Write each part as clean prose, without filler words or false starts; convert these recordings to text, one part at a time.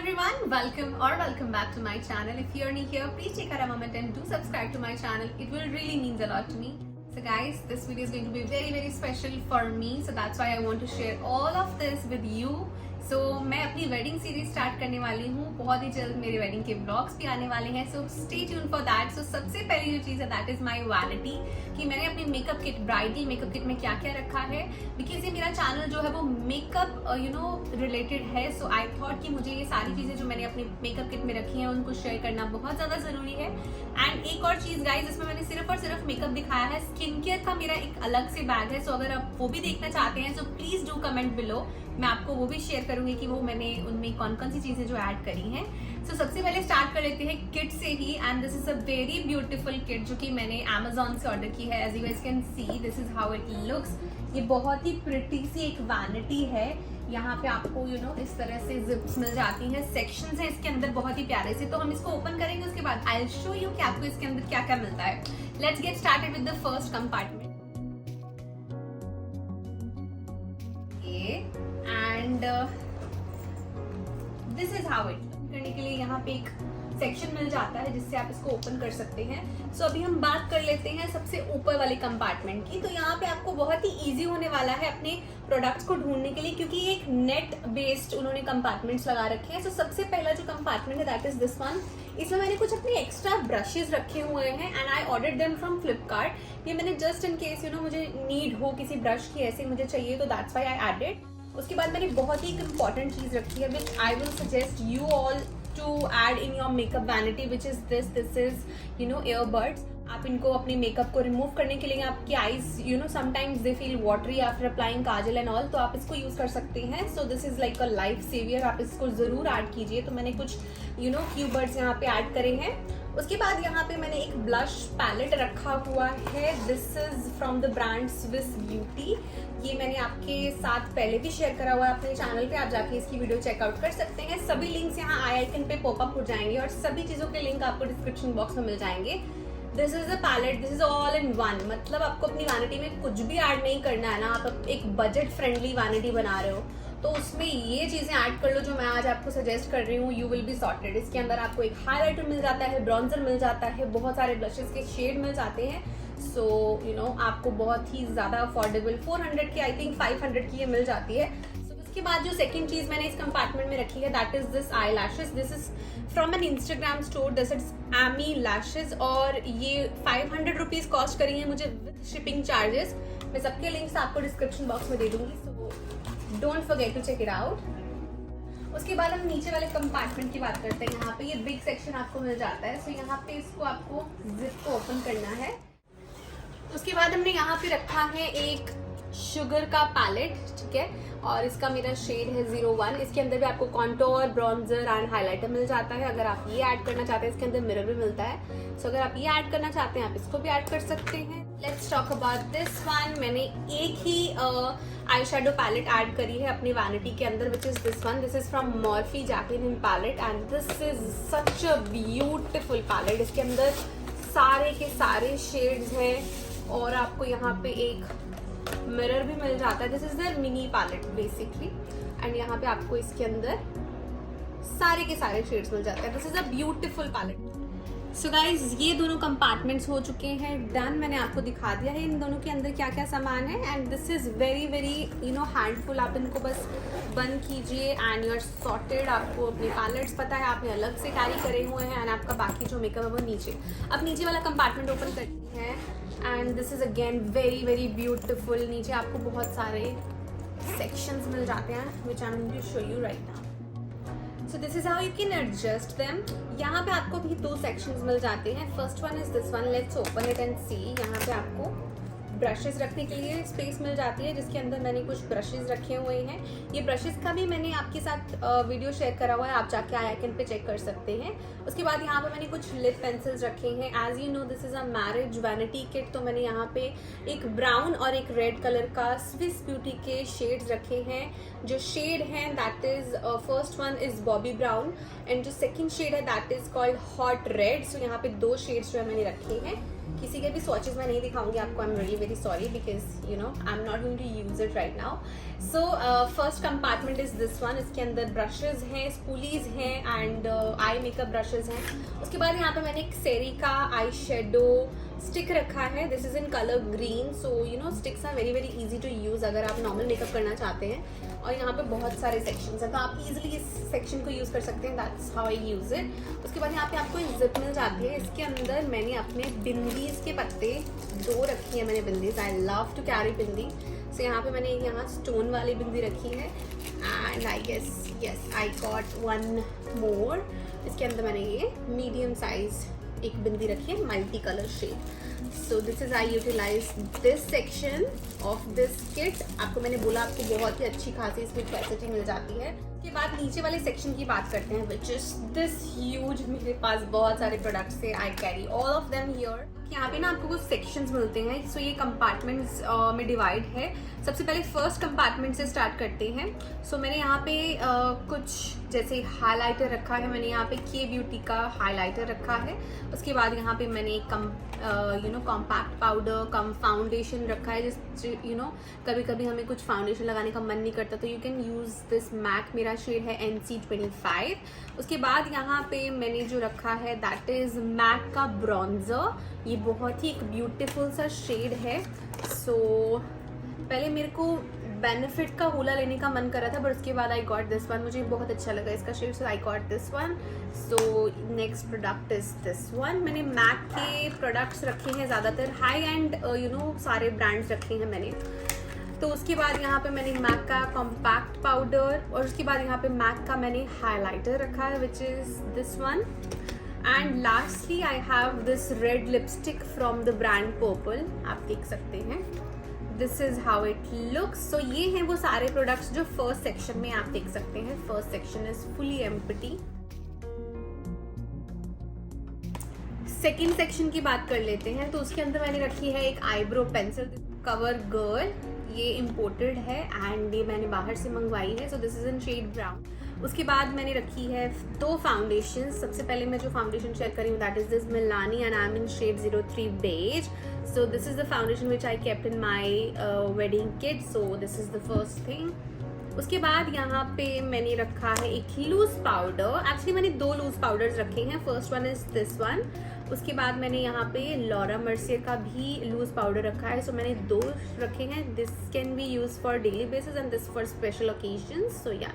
everyone, welcome back to my channel. If you're new here, please take a moment and do subscribe to my channel. It will really means a lot to me. So guys, this video is going to be very special for me. So that's why I want to share all of this with you. So मैं अपनी wedding series start करने वाली हूँ. बहुत ही जल्द मेरे wedding के blogs भी आने वाले हैं. So stay tune for that. So सबसे पहली जो चीज़ है दैट इज माय वैनिटी, कि मैंने अपनी makeup kit, bridal makeup kit में क्या क्या रखा है. बिकॉज ये मेरा चैनल जो है वो मेकअप रिलेटेड है. सो आई थॉट कि मुझे ये सारी चीज़ें जो मैंने अपनी मेकअप किट में रखी हैं उनको शेयर करना बहुत ज़्यादा ज़रूरी है. एंड एक और चीज़ गाइज, इसमें मैंने सिर्फ और सिर्फ मेकअप दिखाया है. स्किन केयर का मेरा एक अलग से बैग है. सो अगर आप वो भी देखना चाहते हैं so please do comment below. मैं आपको वो भी शेयर करूंगी कि वो मैंने उनमें कौन कौन सी चीजें जो ऐड करी हैं. सो सबसे पहले स्टार्ट कर लेते हैं किट से ही. And this is a very beautiful kit जो कि मैंने Amazon से ऑर्डर की है. As you guys can see, this is how it looks. ये बहुत ही प्रिटी सी एक वैनिटी है. यहाँ पे आपको इस तरह से जिप्स मिल जाती हैं. सेक्शंस हैं इसके अंदर बहुत ही प्यारे से. तो हम इसको ओपन करेंगे, उसके बाद आई विल शो यू कि आपको इसके अंदर क्या क्या मिलता है. Let's get started with the first compartment. And this is how it. करने के लिए यहाँ पे एक सेक्शन मिल जाता है जिससे आप इसको ओपन कर सकते हैं. सो अभी हम बात कर लेते हैं सबसे ऊपर वाले कंपार्टमेंट की. तो यहाँ पे आपको बहुत ही इजी होने वाला है अपने प्रोडक्ट्स को ढूंढने के लिए, क्योंकि एक नेट बेस्ड उन्होंने कंपार्टमेंट्स लगा रखे हैं. सो सबसे पहला जो कंपार्टमेंट है दैट इज दिस वन. इसमें मैंने कुछ अपने एक्स्ट्रा ब्रशेस रखे हुए हैं and I ordered them from Flipkart. ये मैंने जस्ट इन केस मुझे नीड हो किसी ब्रश की, ऐसे मुझे चाहिए, तो दैट्स व्हाई आई एडेड. उसके बाद मैंने बहुत ही एक इम्पॉर्टेंट चीज रखी है which I will suggest you all to add in your makeup vanity, which is this is earbuds. आप इनको अपने मेकअप को रिमूव करने के लिए, आपकी eyes sometimes they feel watery after applying kajal and all, तो आप इसको यूज कर सकते हैं. So this is like a life saviour. आप इसको जरूर ऐड कीजिए. तो मैंने कुछ कीवर्ड्स यहाँ पे ऐड करे हैं. उसके बाद यहाँ पे मैंने एक ब्लश पैलेट रखा हुआ है. This is from the brand Swiss beauty. ये मैंने आपके साथ पहले भी शेयर करा हुआ है अपने चैनल पे. आप जाके इसकी वीडियो चेकआउट कर सकते हैं. सभी लिंक्स यहाँ आई आइकन पे पॉपअप हो जाएंगे और सभी चीज़ों के लिंक आपको डिस्क्रिप्शन बॉक्स में मिल जाएंगे. This is a palette, this is all in one. मतलब आपको अपनी वैनिटी में कुछ भी ऐड नहीं करना है ना. आप एक बजट फ्रेंडली वैनिटी बना रहे हो तो उसमें ये चीज़ें ऐड कर लो जो मैं आज आपको सजेस्ट कर रही हूँ. You will be sorted. इसके अंदर आपको एक हाईलाइटर मिल जाता है, ब्रॉन्जर मिल जाता है, बहुत सारे ब्लशेस के शेड मिल जाते हैं. सो आपको बहुत ही ज़्यादा अफोर्डेबल 400 की, आई थिंक 500 की ये मिल जाती है. उसके बाद जो सेकंड चीज मैंने इस कंपार्टमेंट में रखी है that is this eyelashes. This is from an Instagram store. This is Amy lashes और ये 500 रुपीज कॉस्ट करी है मुझे विद शिपिंग चार्जेस. मैं सबके लिंक्स आपको डिस्क्रिप्शन बॉक्स में दे दूंगी. So don't forget to check it out. उसके बाद हम नीचे वाले कंपार्टमेंट की बात करते हैं. यहाँ पे ये बिग सेक्शन आपको मिल जाता है. सो यहाँ पे इसको आपको जिप को ओपन करना है. उसके बाद हमने यहाँ पे रखा है एक शुगर का पैलेट, ठीक है, और इसका मेरा शेड है 01. इसके अंदर भी आपको कॉन्टोर, ब्रॉन्जर एंड हाइलाइटर मिल जाता है. अगर आप ये ऐड करना चाहते हैं इसके अंदर मिरर भी मिलता है. सो अगर आप ये ऐड करना चाहते हैं आप इसको भी ऐड कर सकते हैं. Let's talk about this one. मैंने एक ही आई शेडो पैलेट ऐड करी है अपनी वैनिटी के अंदर which is this one. This is from Morphe Jaclyn palette and this is such a beautiful palette. इसके अंदर सारे के सारे शेड्स हैं और आपको यहाँ पे एक मिरर भी मिल जाता है. This is the mini palette basically. And यहाँ पे आपको इसके अंदर सारे के सारे शेड्स मिल जाते हैं. This is a beautiful palette. So guys, ये दोनों कंपार्टमेंट्स हो चुके हैं डन. मैंने आपको दिखा दिया है इन दोनों के अंदर क्या क्या सामान है. And this is very handful. आप इनको बस बंद कीजिए एंड यू आर सॉर्टेड. आपको अपने पैलेट्स पता है, आपने अलग से कैरी करे हुए हैं एंड आपका बाकी जो मेकअप है वो नीचे. अब नीचे वाला कंपार्टमेंट ओपन करती है and this is again very beautiful. नीचे आपको बहुत सारे सेक्शंस मिल जाते हैं which I am going to show you right now. So this is how you can adjust them. यहाँ पे आपको भी 2 सेक्शंस मिल जाते हैं. First one is this one. Let's open it and see. यहाँ पे आपको ब्रशेस रखने के लिए स्पेस मिल जाती है जिसके अंदर मैंने कुछ ब्रशेस रखे हुए हैं. ये ब्रशेस का भी मैंने आपके साथ वीडियो शेयर करा हुआ है. आप जाके आई आइकन पे चेक कर सकते हैं. उसके बाद यहाँ पे मैंने कुछ लिप पेंसिल्स रखे हैं. As you know this is a marriage vanity kit. तो मैंने यहाँ पे एक ब्राउन और एक रेड कलर का स्विस ब्यूटी के शेड्स रखे हैं. जो शेड हैं that is first one is Bobbi Brown and जो सेकेंड शेड है that is called hot red. So यहाँ पे 2 शेड्स जो है मैंने रखे हैं किसी के भी स्वॉचेस मैं नहीं दिखाऊंगी आपको. I am really very sorry because you know I am not going to use it right now. So first compartment is this one. इसके अंदर ब्रशेज हैं, स्पूलीज हैं एंड आई मेकअप ब्रशेज हैं. उसके बाद यहाँ पे मैंने एक सेरिका आई शेडो स्टिक रखा है. This is in colour green. So you know sticks are very very easy to use अगर आप नॉर्मल मेकअप करना चाहते हैं. और यहाँ पे बहुत सारे सेक्शंस हैं तो आप इजीली इस सेक्शन को यूज़ कर सकते हैं. That's how I use it. उसके बाद यहाँ पे आपको एक जिप मिल जाती है. इसके अंदर मैंने अपने बिंदीज के पत्ते 2 रखी है मैंने bindis. I love to carry bindi. So यहाँ पे मैंने यहाँ स्टोन वाली बिंदी रखी है and I guess yes I got 1 more. इसके अंदर मैंने ये मीडियम साइज एक बिंदी रखी है multi colour shade. So this is I utilize this section of this kit. आपको मैंने बोला आपको बहुत ही अच्छी खासी इसमें कैपेसिटी मिल जाती है. उसके बाद नीचे वाले सेक्शन की बात करते हैं विच इज दिस ह्यूज. मेरे पास बहुत सारे प्रोडक्ट्स है. I carry all of them here. यहाँ पे ना आपको कुछ सेक्शंस मिलते हैं. सो ये कंपार्टमेंट्स में डिवाइड है. सबसे पहले फर्स्ट कंपार्टमेंट से स्टार्ट करते हैं. सो मैंने यहाँ पे कुछ जैसे हाइलाइटर रखा है. मैंने यहाँ पे के ब्यूटी का हाइलाइटर रखा है. उसके बाद यहाँ पे मैंने कॉम्पैक्ट पाउडर कम फाउंडेशन रखा है. जिस यू नो कभी कभी हमें कुछ फाउंडेशन लगाने का मन नहीं करता तो you can use this MAC. मेरा शेड है NC25. उसके बाद यहाँ पे मैंने जो रखा है दैट इज़ मैक का ब्रॉन्जर. ये बहुत ही एक ब्यूटीफुल सा शेड है. सो पहले मेरे को बेनिफिट का होला लेने का मन कर रहा था बट उसके बाद आई गॉट दिस वन. मुझे बहुत अच्छा लगा इसका shade. So I got this one. So next product is this one. मैंने मैक के प्रोडक्ट्स रखे हैं ज़्यादातर हाई एंड यू नो सारे ब्रांड्स रखे हैं मैंने. तो उसके बाद यहाँ पे मैंने मैक का कॉम्पैक्ट पाउडर और उसके बाद यहाँ पे मैक का मैंने हाइलाइटर रखा है which is this one. And lastly I have this red lipstick from the brand Purplle. आप देख सकते हैं this is how it looks. So ये हैं वो सारे प्रोडक्ट्स जो फर्स्ट सेक्शन में आप देख सकते हैं. First section is fully empty. Second section की बात कर लेते हैं. तो उसके अंदर मैंने रखी है एक आईब्रो पेंसिल कवर गर्ल. ये इम्पोर्टेड है एंड ये मैंने बाहर से मंगवाई है. So this is in shade brown. उसके बाद मैंने रखी है 2 फाउंडेशन. सबसे पहले मैं जो फाउंडेशन शेयर करी हूँ that is this Milani and I am in shade 03 beige. So this is the foundation which I kept in my wedding kit. So this is the first thing. उसके बाद यहाँ पे मैंने रखा है एक लूज पाउडर. एक्चुअली मैंने 2 loose powders रखे हैं. First one is this one. उसके बाद मैंने यहाँ पे लॉरा मर्सियर का भी लूज पाउडर रखा है. सो मैंने 2 रखे हैं. This can be use for daily basis and this for special occasions. So या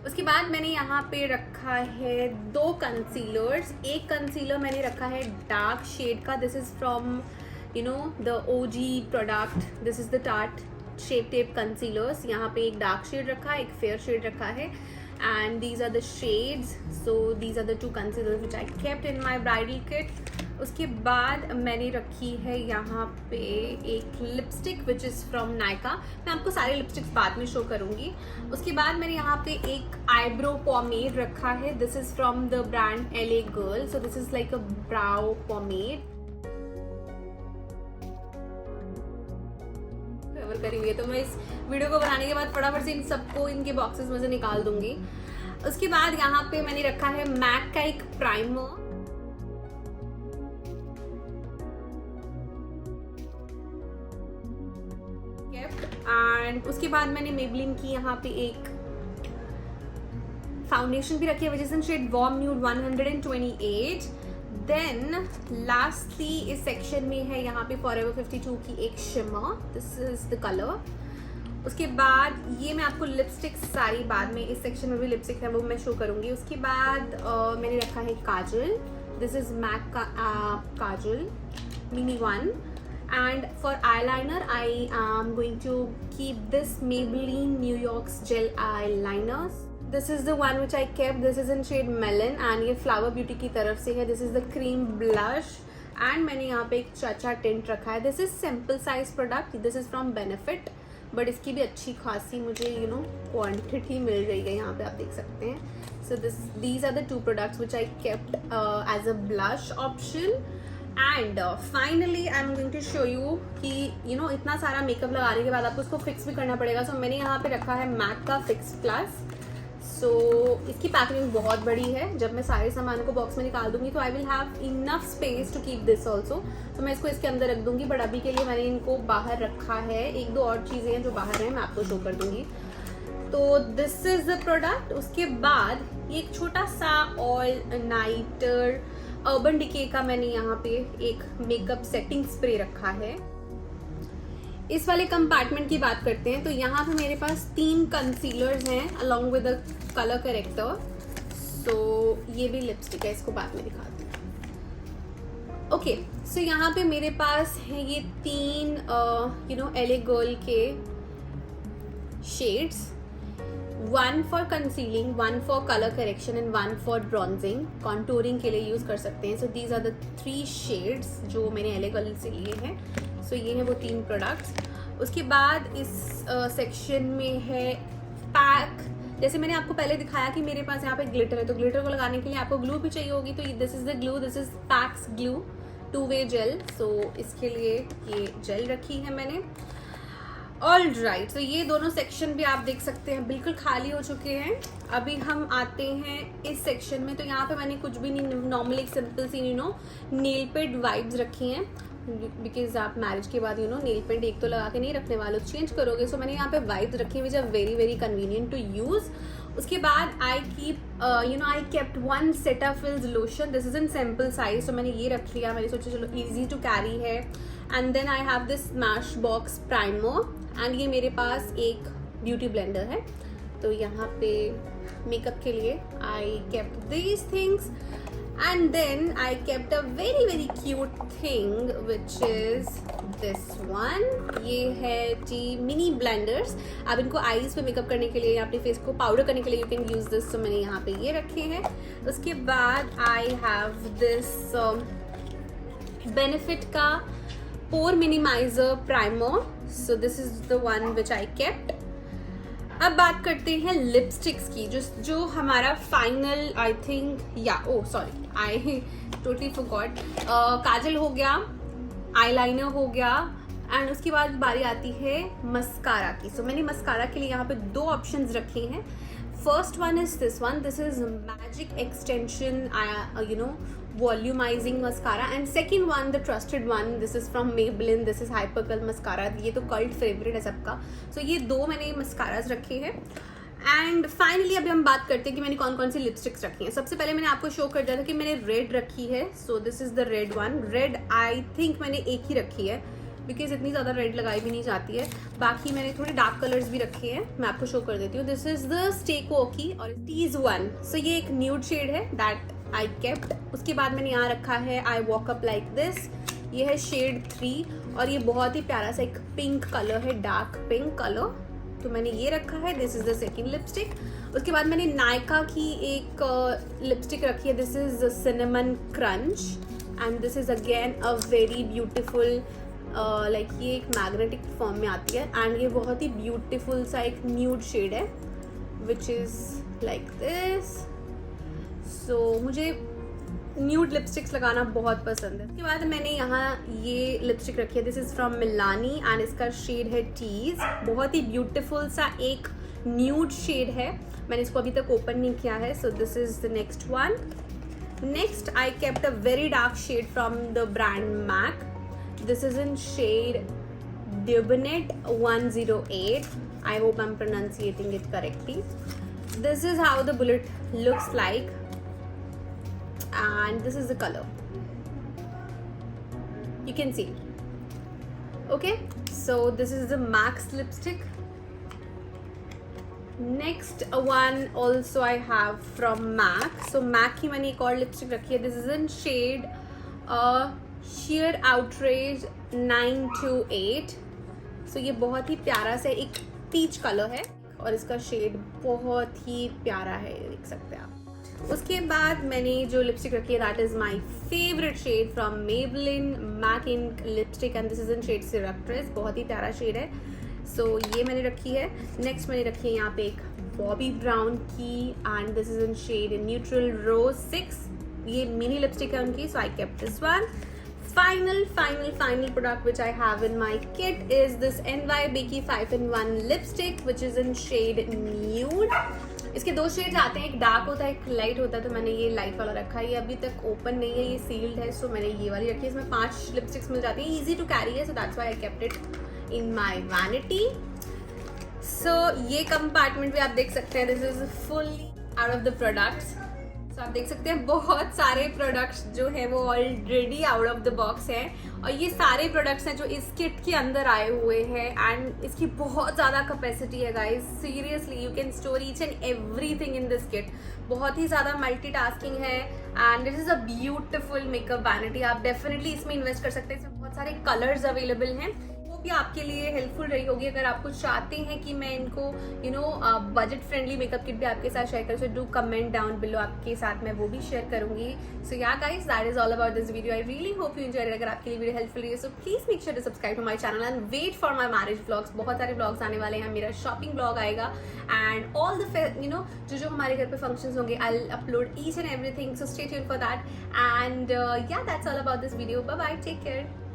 उसके बाद मैंने यहाँ पे रखा है 2 कंसीलर्स. एक कंसीलर मैंने रखा है डार्क शेड का. This is from you know the OG product. This is the Tarte Shape Tape concealers. यहाँ पे एक डार्क शेड रखा है, एक फेयर शेड रखा है and these are the shades. So these are the 2 concealers which I kept in my bridal kit. उसके बाद मैंने रखी है यहाँ पे एक lipstick which is from Nykaa. मैं आपको सारे लिपस्टिक्स बाद में शो करूँगी. उसके बाद मैंने यहाँ पे एक आईब्रो पॉमेड रखा है. This is from the brand LA Girl. So this is like a brow pomade. करी हुई है तो मैं इस वीडियो को बनाने के बाद फटाफट से इन सबको इनके बॉक्सेस में से निकाल दूंगी. उसके बाद यहाँ पे मैंने रखा है मैक का एक प्राइमर. एंड उसके बाद मैंने मेबलिन की यहाँ पे एक फाउंडेशन भी रखी है which is in shade warm nude 128. Then lastly इस सेक्शन में है यहाँ पे फॉरएवर 52 की एक shimmer. This is the colour. उसके बाद ये मैं आपको लिपस्टिक सारी बाद में इस सेक्शन में भी लिपस्टिक है वो मैं शो करूँगी. उसके बाद मैंने रखा है काजल. दिस इज मैक का kajal mini one. And for eyeliner I am going to keep this Maybelline New York's gel eyeliners. This is the one which I kept. This is in shade melon and ये flower beauty की तरफ से है. This is the cream blush and मैंने यहाँ पे एक चाचा टिंट रखा है. This is simple size product. This is from Benefit. But इसकी भी अच्छी खासी मुझे क्वांटिटी मिल रही है. यहाँ पे आप देख सकते हैं. So these are the 2 products which I kept as a blush option. And finally I am going to show you कि इतना सारा मेकअप लगाने के बाद आपको उसको फिक्स भी करना पड़ेगा. सो मैंने यहाँ पे रखा है मैक का फिक्स प्लस. सो इसकी पैकिंग बहुत बड़ी है, जब मैं सारे सामान को बॉक्स में निकाल दूंगी तो I will have enough space to keep this also, तो मैं इसको इसके अंदर रख दूंगी, बट अभी के लिए मैंने इनको बाहर रखा है। एक दो और चीज़ें हैं जो बाहर हैं, मैं आपको शो कर दूंगी। तो दिस इज द प्रोडक्ट। उसके बाद ये एक छोटा सा ऑल नाइटर अर्बन डिके का मैंने यहाँ पे एक मेकअप सेटिंग स्प्रे रखा है। इस वाले कंपार्टमेंट की बात करते हैं तो यहाँ पे मेरे पास 3 कंसीलर्स हैं along with the colour corrector. So ये भी लिपस्टिक है, इसको बाद में दिखाती हूँ। ओके, सो यहाँ पे मेरे पास है ये 3 LA गर्ल के shades, 1 for concealing, 1 for colour correction and 1 for bronzing. Contouring के लिए यूज कर सकते हैं। So these are the 3 shades जो मैंने LA गर्ल से लिए हैं। सो ये है वो 3 प्रोडक्ट्स। उसके बाद इस सेक्शन में है पैक। जैसे मैंने आपको पहले दिखाया कि मेरे पास यहाँ पे ग्लिटर है, तो ग्लिटर को लगाने के लिए आपको ग्लू भी चाहिए होगी, तो this is the glue, this is PAC's glue two way gel. So इसके लिए ये जेल रखी है मैंने। ऑल राइट, तो ये दोनों सेक्शन भी आप देख सकते हैं बिल्कुल खाली हो चुके हैं। अभी हम आते हैं इस सेक्शन में। तो यहाँ पे मैंने कुछ भी नहीं, नॉर्मली एक सिंपल सी नेल पेंट वाइब्स रखी हैं, बिकॉज आप मैरिज के बाद नेल पेंट एक तो लगा के नहीं रखने वाले, चेंज करोगे। सो मैंने यहाँ पे वाइब्स रखी हैं which are very very convenient to use. उसके बाद I kept 1 Cetaphil's lotion, this is in sample size. तो मैंने ये रख लिया, मैंने सोचा चलो इजी टू कैरी है। And then I have this Smashbox primer, एंड ये मेरे पास एक ब्यूटी ब्लेंडर है। तो यहाँ पे मेकअप के लिए I kept these things. And then I kept a very very cute thing which is this one. ये है जी मिनी ब्लेंडर्स। आप इनको आईज पे मेकअप करने के लिए या अपने फेस को पाउडर करने के लिए यू कैन यूज दिस। तो मैंने यहाँ पे ये रखे हैं। उसके बाद आई हैव दिस बेनिफिट का pore minimiser primer. So this is the one which I kept. अब बात करते हैं लिपस्टिक्स की, जो हमारा final I think I totally forgot. Kajal हो गया, आईलाइनर हो गया, एंड उसके बाद बारी आती है मस्कारा की। सो मैंने मस्कारा के लिए यहाँ पे 2 ऑप्शंस रखे हैं। First one is this one, this is magic extension volumising mascara, and second one the trusted one, this is from Maybelline, this is hyper curl mascara. ये तो कल्ट फेवरेट है सबका। सो ये 2 मैंने मस्काराज रखे हैं। एंड फाइनली अभी हम बात करते हैं कि मैंने कौन कौन सी लिपस्टिक्स रखी हैं। सबसे पहले मैंने आपको शो कर दिया था कि मैंने रेड रखी है। So this is the red one. Red I think मैंने एक ही रखी है, बिकॉज इतनी ज़्यादा रेड लगाई भी नहीं जाती है। बाकी मैंने थोड़े डार्क कलर्स भी रखे हैं, मैं आपको शो कर देती हूँ। This is the stake walkie और टीज वन। सो ये एक न्यूड शेड है, दैट आई केप्ट। उसके बाद मैंने यहाँ रखा है I woke up like this, ये है शेड 3 और ये बहुत ही प्यारा सा एक पिंक कलर है, डार्क पिंक कलर। तो मैंने ये रखा है, this is the second lipstick. उसके बाद मैंने नायका की एक लिपस्टिक रखी है, this is cinnamon crunch, and this is again a very beautiful like ये एक मैग्नेटिक फॉर्म में आती है, एंड ये बहुत ही ब्यूटिफुल सा एक न्यूड शेड है विच इज लाइक दिस। सो मुझे न्यूड लिपस्टिक्स लगाना बहुत पसंद है। उसके बाद मैंने यहाँ ये लिपस्टिक रखी है, this is from Milani, and इसका शेड है टीज। बहुत ही ब्यूटिफुल सा एक न्यूड शेड है, मैंने इसको अभी तक ओपन नहीं किया है। So this is the next one. Next I kept a very dark shade from the brand MAC, this is in shade Dubonnet 108. I hope I'm pronunciating it correctly. This is how the bullet looks like, and this is the color, you can see. Okay, so this is the MAC's lipstick. Next one also I have from MAC. So MAC की मैंने एक और lipstick रखी है, this is in shade sheer outrage 928. So ये बहुत ही प्यारा सा एक पीच कलर है और इसका शेड बहुत ही प्यारा है, देख सकते हैं आप। उसके बाद मैंने जो लिपस्टिक रखी है that is my favourite shade from Maybelline matte ink lipstick, and this is in shade Seductress, बहुत ही प्यारा शेड है। सो ये मैंने रखी है। नेक्स्ट मैंने रखी है यहाँ पे एक बॉबी ब्राउन की, and this is in shade neutral rose 6, ये मिनी लिपस्टिक है उनकी। So I kept this one. Final product which I have in my kit is this NYBK 5-in-1 lipstick which is in shade nude, इसके 2 shades आते हैं, एक dark होता है, एक लाइट होता है। तो मैंने ये लाइट वाला रखा है, ये अभी तक ओपन नहीं है, ये सील्ड है, सो मैंने ये वाली रखी है। इसमें 5 लिपस्टिक्स मिल जाती है, ईजी टू कैरी है, so that's why I kept it in my vanity. So ये कंपार्टमेंट भी आप देख सकते हैं, this is fully out of the products. तो आप देख सकते हैं बहुत सारे प्रोडक्ट्स जो है वो already out of the box हैं, और ये सारे प्रोडक्ट्स हैं जो इस किट के अंदर आए हुए हैं, एंड इसकी बहुत ज़्यादा कैपेसिटी है guys, seriously you can store each and everything in this kit. बहुत ही ज़्यादा मल्टीटास्किंग है and this is a beautiful makeup vanity. आप डेफिनेटली इसमें इन्वेस्ट कर सकते हैं, इसमें बहुत सारे कलर्स अवेलेबल हैं, भी आपके लिए हेल्पफुल रही होगी। अगर आप कुछ चाहते हैं कि मैं इनको बजट फ्रेंडली मेकअप किट भी आपके साथ शेयर करूँ, so do comment down below, आपके साथ मैं वो भी शेयर करूंगी। So yeah guys, that is all about this video. I really hope you enjoyed. अगर आपके लिए वीडियो हेल्पफुल रही है so please make sure to subscribe to my channel and wait for my marriage vlogs. बहुत सारे vlogs आने वाले हैं, मेरा शॉपिंग व्लॉग आएगा एंड ऑल द जो हमारे घर पे फंक्शंस होंगे, I will upload each and everything, so stay tuned for that and yeah that's all about this video. Bye bye, take care.